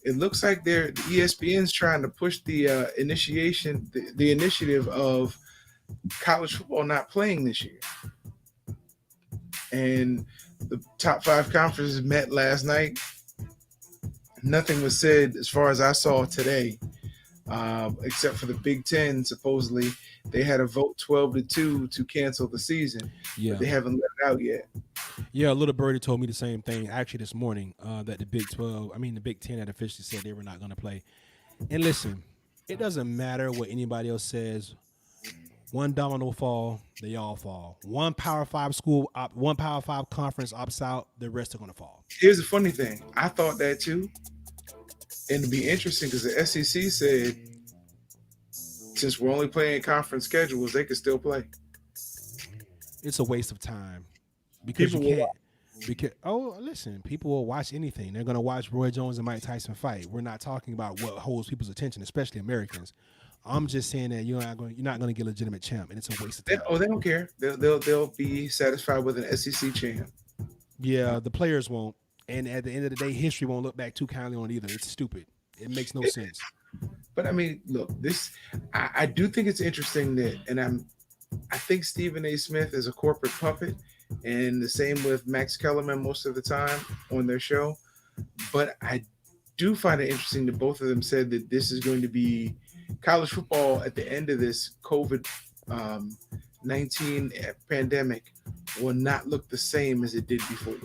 it looks like the ESPN's trying to push the the initiative of college football not playing this year. And the top five conferences met last night. Nothing was said as far as I saw today, except for the Big Ten. Supposedly, they had a vote 12-2 to cancel the season. Yeah, But they haven't let it out yet. yeah. Little Birdie told me the same thing actually this morning. That the the Big Ten had officially said they were not going to play. And listen, it doesn't matter what anybody else says. One domino fall, they all fall. One Power Five conference opts out, the rest are going to fall. Here's the funny thing. I thought that too. And it'd be interesting because the SEC said since we're only playing conference schedules, they could still play. It's a waste of time because People you will can't. Because listen, people will watch anything. They're going to watch Roy Jones and Mike Tyson fight. We're not talking about what holds people's attention, especially Americans. I'm just saying that you're not going to get a legitimate champ, and it's a waste of time. They don't care. They'll be satisfied with an SEC champ. Yeah, the players won't. And at the end of the day, history won't look back too kindly on it either. It's stupid. It makes no sense. But I mean, look, I do think it's interesting that, and I think Stephen A. Smith is a corporate puppet, and the same with Max Kellerman most of the time on their show. But I do find it interesting that both of them said that this is going to be college football at the end of this COVID-19 pandemic will not look the same as it did before.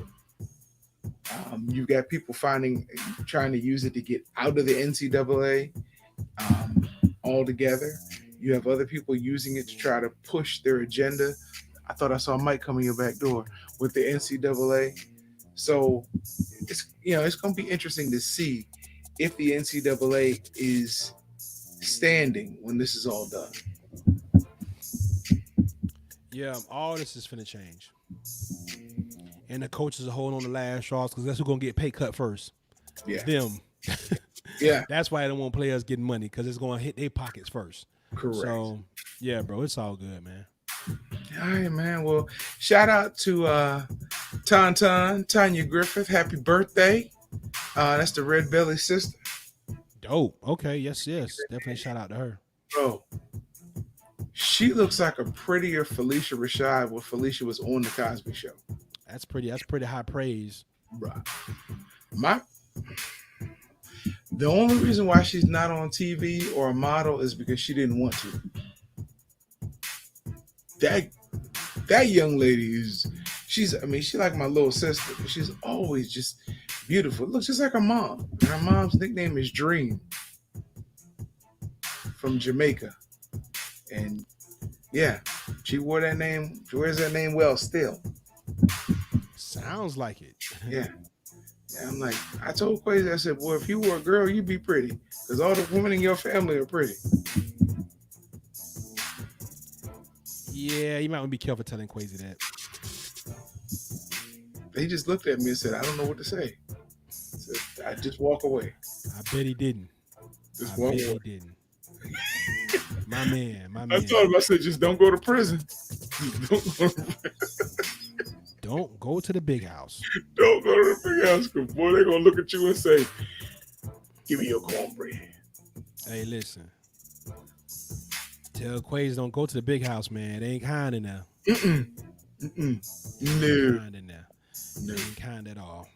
You've got people trying to use it to get out of the NCAA altogether. You have other people using it to try to push their agenda. I thought I saw Mike coming your back door with the NCAA. So it's going to be interesting to see if the NCAA is standing when this is all done. Yeah, all this is finna change. And the coaches are holding on the last straws because that's who's going to get pay cut first. Yeah. Them. Yeah. That's why they don't want players getting money because it's going to hit their pockets first. Correct. So, yeah, bro, it's all good, man. All right, man. Well, shout out to Tanya Griffith. Happy birthday. That's the Red Belly sister. Dope. Okay. Yes. Definitely shout out to her. Bro, she looks like a prettier Felicia Rashad when Felicia was on the Cosby Show. That's pretty high praise. Right. The only reason why she's not on TV or a model is because she didn't want to. That young lady she's like my little sister, but she's always just beautiful. Looks just like her mom. Her mom's nickname is Dream from Jamaica. And yeah, she wears that name well still. Sounds like it. Yeah. I'm like, I told Quasi, I said, boy, if you were a girl, you'd be pretty. Because all the women in your family are pretty. Yeah, you might want to be careful telling Quasi that. They just looked at me and said, I don't know what to say. I just walk away. I bet he didn't. Just walk away. He didn't. My man. I told him, I said, just don't go to prison. Don't go to the big house. Don't go to the big house, because boy, they're going to look at you and say, give me your cornbread. Hey, listen. Tell Quays don't go to the big house, man. They ain't kind in there. No. Kind in there. No. They ain't kind at all.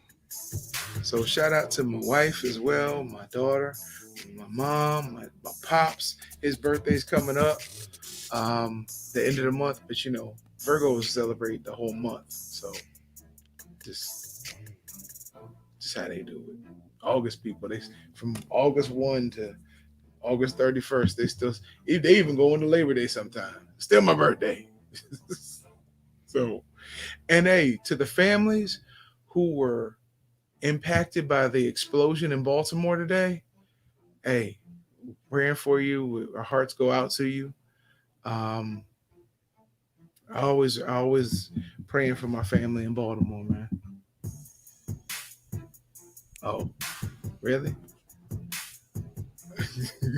So shout out to my wife as well, my daughter, my mom, my pops. His birthday's coming up the end of the month, but Virgos celebrate the whole month. So just how they do it. August people, they from August 1 to August 31st, they even go into Labor Day sometime. Still my birthday. So, and hey, to the families who were impacted by the explosion in Baltimore today, hey, praying for you. Our hearts go out to you. I always praying for my family in Baltimore, man. Oh, really?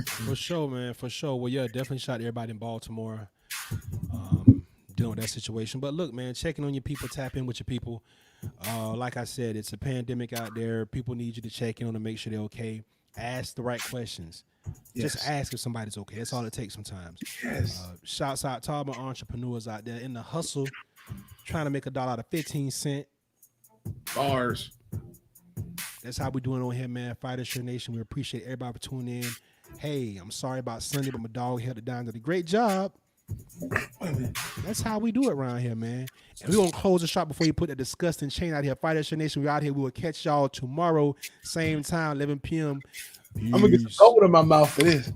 For sure, man. For sure. Well, yeah, definitely shout out to everybody in Baltimore dealing with that situation. But look, man, checking on your people, tap in with your people. Like I said, it's a pandemic out there. People need you to check in on to make sure they're okay. Ask the right questions. Just Yes. ask if somebody's okay. That's all it takes sometimes. Yes. Shouts out to all my entrepreneurs out there in the hustle, trying to make $1 out of 15 cents. Bars. That's how we doing on here, man. Fighters Sure Nation. We appreciate everybody for tuning in. Hey, I'm sorry about Sunday, but my dog held it down. Did a great job. That's how we do it around here, man. And we're going to close the shop before you put that disgusting chain out here. Fighters Sure Nation, we're out here. We will catch y'all tomorrow, same time, 11 p.m. Peace. I'm gonna get some gold in my mouth for this.